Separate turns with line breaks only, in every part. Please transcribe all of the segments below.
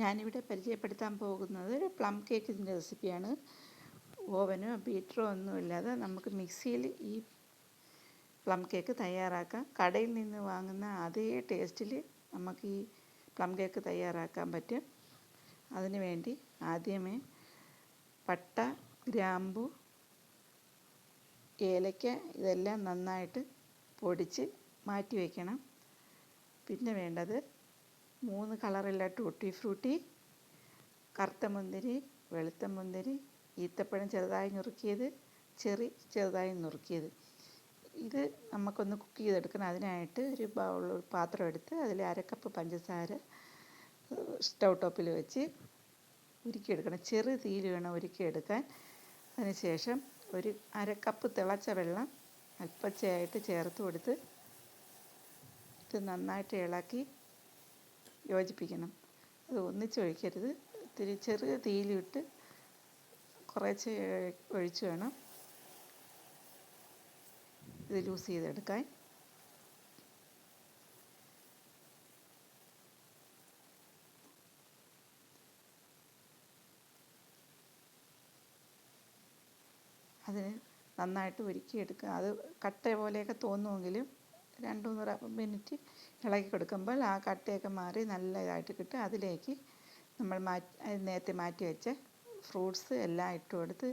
ഞാനിവിടെ പരിചയപ്പെടുത്താൻ പോകുന്നത് പ്ലം കേക്കിൻ്റെ റെസിപ്പിയാണ്. ഓവനോ ബീറ്ററോ ഒന്നുമില്ലാതെ നമുക്ക് മിക്സിയിൽ ഈ പ്ലം കേക്ക് തയ്യാറാക്കാം. കടയിൽ നിന്ന് വാങ്ങുന്ന അതേ ടേസ്റ്റിൽ നമുക്ക് ഈ പ്ലം കേക്ക് തയ്യാറാക്കാൻ പറ്റും. അതിനു വേണ്ടി ആദ്യമേ പട്ട, ഗ്രാമ്പു, ഏലക്ക ഇതെല്ലാം നന്നായിട്ട് പൊടിച്ച് മാറ്റി വയ്ക്കണം. പിന്നെ വേണ്ടത് 3 കളറുള്ള ടൂട്ടി ഫ്രൂട്ടി, കറുത്ത മുന്തിരി, വെളുത്ത മുന്തിരി, ഈത്തപ്പഴം ചെറുതായി നുറുക്കിയത്, ചെറി ചെറുതായി നുറുക്കിയത്. ഇത് നമുക്കൊന്ന് കുക്ക് ചെയ്തെടുക്കണം. അതിനായിട്ട് ഒരു പാത്രം എടുത്ത് അതിൽ 1/2 കപ്പ് പഞ്ചസാര സ്റ്റൗ ടോപ്പിൽ വെച്ച് ഉരുക്കിയെടുക്കണം. ചെറു തീയിൽ വേണം ഉരുക്കിയെടുക്കാൻ. അതിനുശേഷം ഒരു 1/2 കപ്പ് തിളച്ച വെള്ളം അല്പച്ചയായിട്ട് ചേർത്ത് കൊടുത്ത് ഇത് നന്നായിട്ട് ഇളക്കി യോജിപ്പിക്കണം. അത് ഒന്നിച്ചൊഴിക്കരുത്. ഇത്തിരി ചെറിയ തീയിലിട്ട് കുറേശ്ശെ ഒഴിച്ച് വേണം ഇത് ലൂസ് ചെയ്തെടുക്കാൻ. അതിന് നന്നായിട്ട് ഉരുക്കിയെടുക്കുക. അത് കട്ട പോലെയൊക്കെ തോന്നുമെങ്കിലും 2-3 മിനിറ്റ് ഇളക്കി കൊടുക്കുമ്പോൾ ആ കട്ടയൊക്കെ മാറി നല്ല ഇതായിട്ട് കിട്ടും. അതിലേക്ക് നമ്മൾ നേരത്തെ മാറ്റി വെച്ച ഫ്രൂട്ട്സ് എല്ലാം ഇട്ട് കൊടുത്ത്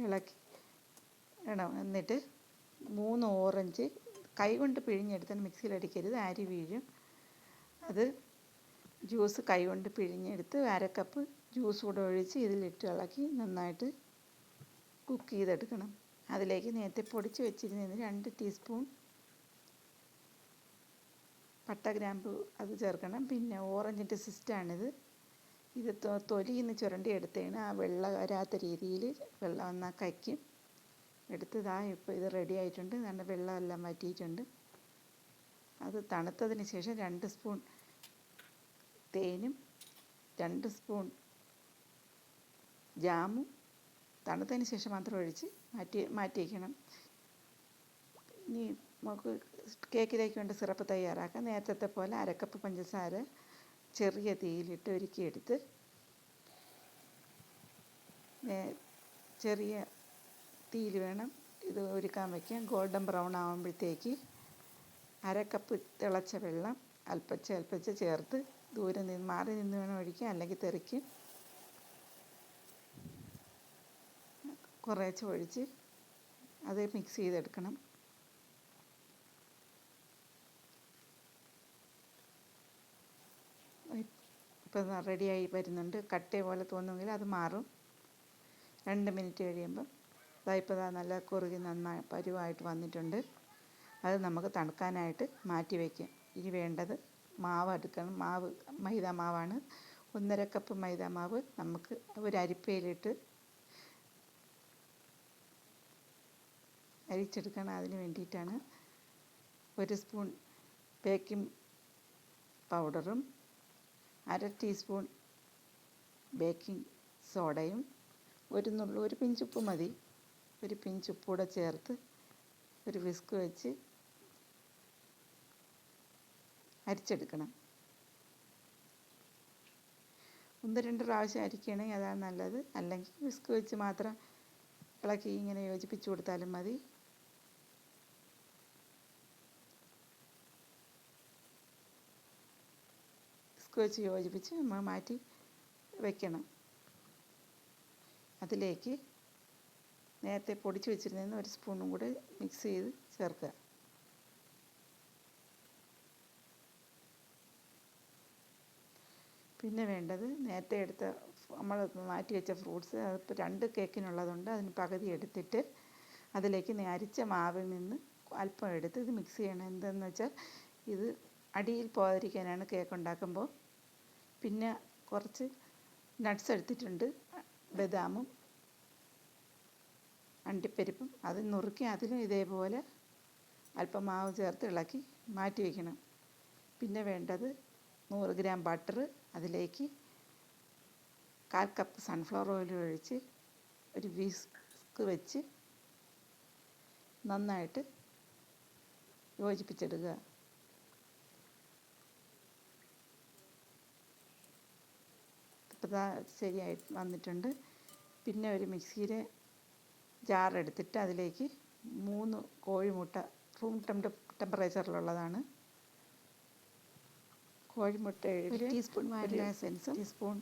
ഇളക്കി ഇടണം. എന്നിട്ട് 3 ഓറഞ്ച് കൈകൊണ്ട് പിഴിഞ്ഞെടുത്താൽ മിക്സിയിൽ അടിക്കരുത്, അരി വീഴും. അത് ജ്യൂസ് കൈകൊണ്ട് പിഴിഞ്ഞെടുത്ത് 1/2 കപ്പ് ജ്യൂസ് കൂടെ ഒഴിച്ച് ഇതിലിട്ട് ഇളക്കി നന്നായിട്ട് കുക്ക് ചെയ്തെടുക്കണം. അതിലേക്ക് നേരത്തെ പൊടിച്ച് വെച്ചിരുന്നതിന് 2 ടീസ്പൂൺ പട്ട, ഗ്രാമ്പു അത് ചേർക്കണം. പിന്നെ ഓറഞ്ചിൻ്റെ സിസ്റ്റാണിത്. ഇത് തൊലിയിൽ നിന്ന് ചുരണ്ടി എടുത്തതാണ്. ആ വെള്ളം വരാത്ത രീതിയിൽ വെള്ളം എന്നാൽ കയ്ക്കും എടുത്തതാ. ഇപ്പോൾ ഇത് റെഡി ആയിട്ടുണ്ട്. നല്ല വെള്ളമെല്ലാം വറ്റിയിട്ടുണ്ട്. അത് തണുത്തതിന് ശേഷം 2 സ്പൂൺ തേനും 2 സ്പൂൺ ജാമും തണുത്തതിന് ശേഷം മാത്രം ഒഴിച്ച് മാറ്റി വയ്ക്കണം. ഇനി നമുക്ക് കേക്കിലേക്ക് വേണ്ട സിറപ്പ് തയ്യാറാക്കാം. നേരത്തെ പോലെ 1/2 കപ്പ് പഞ്ചസാര ചെറിയ തീയിലിട്ട് ഉരുക്കിയെടുത്ത് ചെറിയ തീയിൽ വേണം ഇത് ഒരുക്കാൻ വയ്ക്കാൻ. ഗോൾഡൻ ബ്രൗൺ ആകുമ്പോഴത്തേക്ക് 1/2 കപ്പ് തിളച്ച വെള്ളം അല്പച്ച ചേർത്ത് ദൂരെ നിന്ന് മാറി നിന്ന് വേണം ഒഴിക്കാൻ, അല്ലെങ്കിൽ തെറിക്കും. കുറേശ്ശെ ഒഴിച്ച് അത് മിക്സ് ചെയ്തെടുക്കണം. ഇപ്പം റെഡിയായി വരുന്നുണ്ട്. കട്ട പോലെ തോന്നുമെങ്കിൽ അത് മാറും. 2 മിനിറ്റ് കഴിയുമ്പം ഇപ്പോൾ നല്ല കുറുകി നന്നായി പരുവായിട്ട് വന്നിട്ടുണ്ട്. അത് നമുക്ക് തണുക്കാനായിട്ട് മാറ്റി വയ്ക്കാം. ഇനി വേണ്ടത് മാവ് എടുക്കണം. മൈദ മാവാണ്. 1/2 കപ്പ് മൈദ മാവ് നമുക്ക് ഒരു അരിപ്പയിലിട്ട് അരിച്ചെടുക്കണം. അതിന് വേണ്ടിയിട്ടാണ് 1 സ്പൂൺ ബേക്കിംഗ് പൗഡറും 1/2 ടീസ്പൂൺ ബേക്കിംഗ് സോഡയും ഒരു പിഞ്ചുപ്പ് മതി, ഒരു പിഞ്ചുപ്പ് കൂടെ ചേർത്ത് ഒരു വിസ്ക് വെച്ച് അരിച്ചെടുക്കണം. 1-2 പ്രാവശ്യം അരിക്കുകയാണെങ്കിൽ അതാണ് നല്ലത്. അല്ലെങ്കിൽ വിസ്ക് വെച്ച് മാത്രം ഇളക്കി ഇങ്ങനെ യോജിപ്പിച്ച് കൊടുത്താലും മതി. വിസ്ക് വെച്ച് യോജിപ്പിച്ച് നമ്മൾ മാറ്റി വയ്ക്കണം. അതിലേക്ക് നേരത്തെ പൊടിച്ച് വെച്ചിരുന്നതിന് 1 സ്പൂണും കൂടെ മിക്സ് ചെയ്ത് ചേർക്കുക. പിന്നെ വേണ്ടത് നേരത്തെ എടുത്ത നമ്മൾ മാറ്റി വെച്ച ഫ്രൂട്ട്സ്. അതിപ്പോൾ 2 കേക്കിനുള്ളതുണ്ട്. അതിന് പകുതി എടുത്തിട്ട് അതിലേക്ക് അരിച്ച മാവിൽ നിന്ന് അല്പം എടുത്ത് ഇത് മിക്സ് ചെയ്യണം. എന്തെന്ന് വെച്ചാൽ ഇത് അടിയിൽ പോകാതിരിക്കാനാണ് കേക്ക് ഉണ്ടാക്കുമ്പോൾ. പിന്നെ കുറച്ച് നട്ട്സ് എടുത്തിട്ടുണ്ട്, ബദാമും അണ്ടിപ്പരിപ്പും. അത് നുറുക്കി അതിലും ഇതേപോലെ അല്പം മാവ് ചേർത്ത് ഇളക്കി മാറ്റി വയ്ക്കണം. പിന്നെ വേണ്ടത് 100 ഗ്രാം ബട്ടർ. അതിലേക്ക് 1/4 കപ്പ് സൺഫ്ലവർ ഓയിൽ ഒഴിച്ച് ഒരു വിസ്ക് വെച്ച് നന്നായിട്ട് യോജിപ്പിച്ചെടുക്കുക. ശരിയായി വന്നിട്ടുണ്ട്. പിന്നെ ഒരു മിക്സിയിലെ ജാർ എടുത്തിട്ട് അതിലേക്ക് 3 കോഴിമുട്ട റൂം ടെമ്പറേച്ചറിലുള്ളതാണ്. കോഴിമുട്ടയിൽ 1 ടീസ്പൂൺ വാനില എസൻസും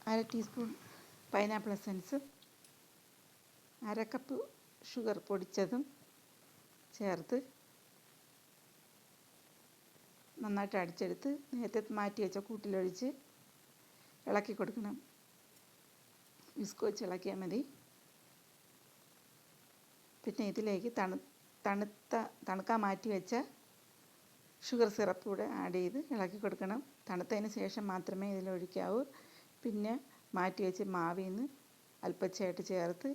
അര ടീസ്പൂൺ പൈനാപ്പിൾ എസൻസും 1/2 കപ്പ് ഷുഗർ പൊടിച്ചതും ചേർത്ത് നന്നായിട്ട് അടിച്ചെടുത്ത് നേരത്തെ മാറ്റി വെച്ച കൂട്ടിലൊഴിച്ച് ഇളക്കി കൊടുക്കണം. വിസ്ക് വെച്ച് ഇളക്കിയാൽ മതി. പിന്നെ ഇതിലേക്ക് തണുക്കാൻ മാറ്റി വെച്ച ഷുഗർ സിറപ്പ് കൂടെ ആഡ് ചെയ്ത് ഇളക്കി കൊടുക്കണം. തണുത്തതിന് ശേഷം മാത്രമേ ഇതിലൊഴിക്കാവൂ. പിന്നെ മാറ്റി വെച്ച് മാവിൽ നിന്ന് അല്പച്ചയായിട്ട് ചേർത്ത്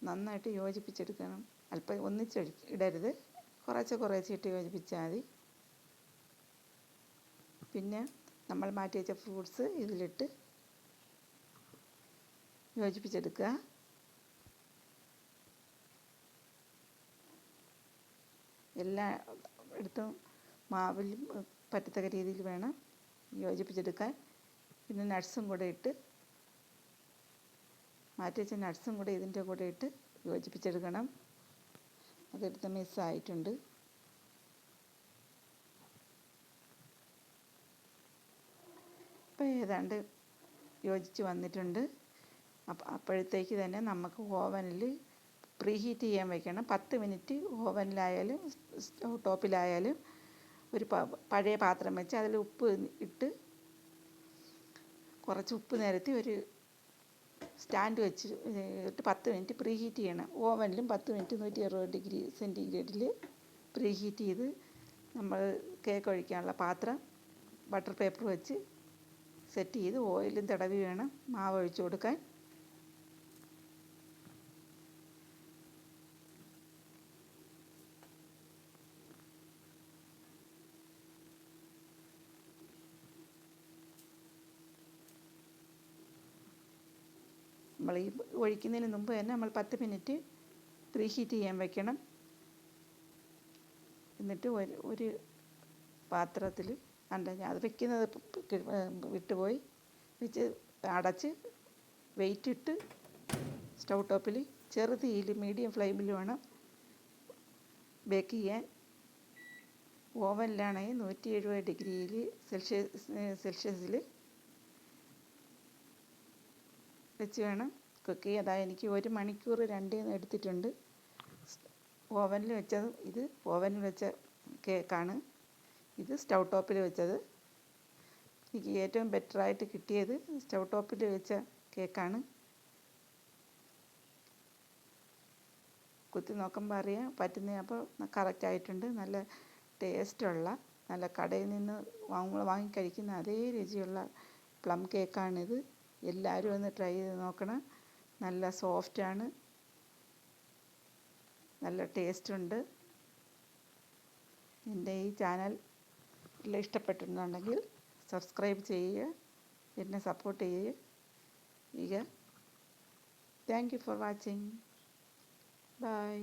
നന്നായിട്ട് യോജിപ്പിച്ചെടുക്കണം. അല്പം ഇടരുത്, കുറേശ്ശെ ഇട്ട് യോജിപ്പിച്ചാൽ മതി. പിന്നെ നമ്മൾ മാറ്റി വെച്ച ഫ്രൂട്ട്സ് ഇതിലിട്ട് യോജിപ്പിച്ചെടുക്കുക. എല്ലായിടത്തും മാവിൽ പറ്റത്തക്ക രീതിയിൽ വേണം യോജിപ്പിച്ചെടുക്കാൻ. പിന്നെ നട്ട്സും കൂടെ ഇട്ട് മാറ്റി വെച്ച നട്ട്സും കൂടെ ഇതിൻ്റെ കൂടെ ഇട്ട് യോജിപ്പിച്ചെടുക്കണം. അതെടുത്ത് മിസ്സായിട്ടുണ്ട്. ഇപ്പോൾ ഏതാണ്ട് യോജിച്ച് വന്നിട്ടുണ്ട്. അപ്പോഴത്തേക്ക് തന്നെ നമുക്ക് ഓവനിൽ പ്രീഹീറ്റ് ചെയ്യാൻ വയ്ക്കണം. 10 മിനിറ്റ് ഓവനിലായാലും സ്റ്റൗ ടോപ്പിലായാലും ഒരു പഴയ പാത്രം വെച്ച് അതിൽ ഉപ്പ് ഇട്ട് കുറച്ച് ഉപ്പ് നിരത്തി ഒരു സ്റ്റാൻഡ് വെച്ച് ഇട്ട് 10 മിനിറ്റ് പ്രീഹീറ്റ് ചെയ്യണം. ഓവനിലും 10 മിനിറ്റ് 160 ഡിഗ്രി സെൻറ്റിഗ്രേഡിൽ പ്രീഹീറ്റ് ചെയ്ത് നമ്മൾ കേക്ക് ഒഴിക്കാനുള്ള പാത്രം ബട്ടർ പേപ്പർ വെച്ച് സെറ്റ് ചെയ്ത് ഓയിലും തടവി വേണം മാവ് ഒഴിച്ചു കൊടുക്കാൻ. നമ്മൾ ഈ ഒഴിക്കുന്നതിന് മുമ്പ് തന്നെ നമ്മൾ 10 മിനിറ്റ് പ്രീഹീറ്റ് ചെയ്യാൻ വയ്ക്കണം. എന്നിട്ട് ഒരു പാത്രത്തിൽ അത് വെക്കുന്നത് വിട്ടുപോയി വെച്ച് അടച്ച് വെയിറ്റ് ഇട്ട് സ്റ്റൗ ടോപ്പിൽ ചെറുതീയിൽ മീഡിയം ഫ്ലെയിമിൽ വേണം ബേക്ക് ചെയ്യാൻ. ഓവനിലാണെങ്കിൽ 170 ഡിഗ്രിയിൽ സെൽഷ്യസിൽ വെച്ച് വേണം കുക്ക് ചെയ്യാൻ. അതായത് എനിക്ക് 1 മണിക്കൂർ 2 എടുത്തിട്ടുണ്ട്. ഓവനിൽ വെച്ചത് ഇത് ഓവനിൽ വെച്ച കേക്കാണ്. ഇത് സ്റ്റൗ ടോപ്പിൽ വെച്ചത്. എനിക്ക് ഏറ്റവും ബെറ്ററായിട്ട് കിട്ടിയത് സ്റ്റൗ ടോപ്പിൽ വെച്ച കേക്കാണ്. കുത്തി നോക്കുമ്പോൾ അറിയാം പറ്റുന്നത്. അപ്പോൾ കറക്റ്റായിട്ടുണ്ട്. നല്ല ടേസ്റ്റുള്ള, നല്ല കടയിൽ നിന്ന് വാങ്ങിക്കഴിക്കുന്ന അതേ രുചിയുള്ള പ്ലം കേക്കാണിത്. എല്ലാവരും ഒന്ന് ട്രൈ ചെയ്ത് നോക്കണം. നല്ല സോഫ്റ്റാണ്, നല്ല ടേസ്റ്റുണ്ട്. എൻ്റെ ഈ ചാനൽ ഇഷ്ടപ്പെട്ടിട്ടുണ്ടെങ്കിൽ സബ്സ്ക്രൈബ് ചെയ്യുക, എന്നെ സപ്പോർട്ട് ചെയ്യുക. Thank you for watching. By.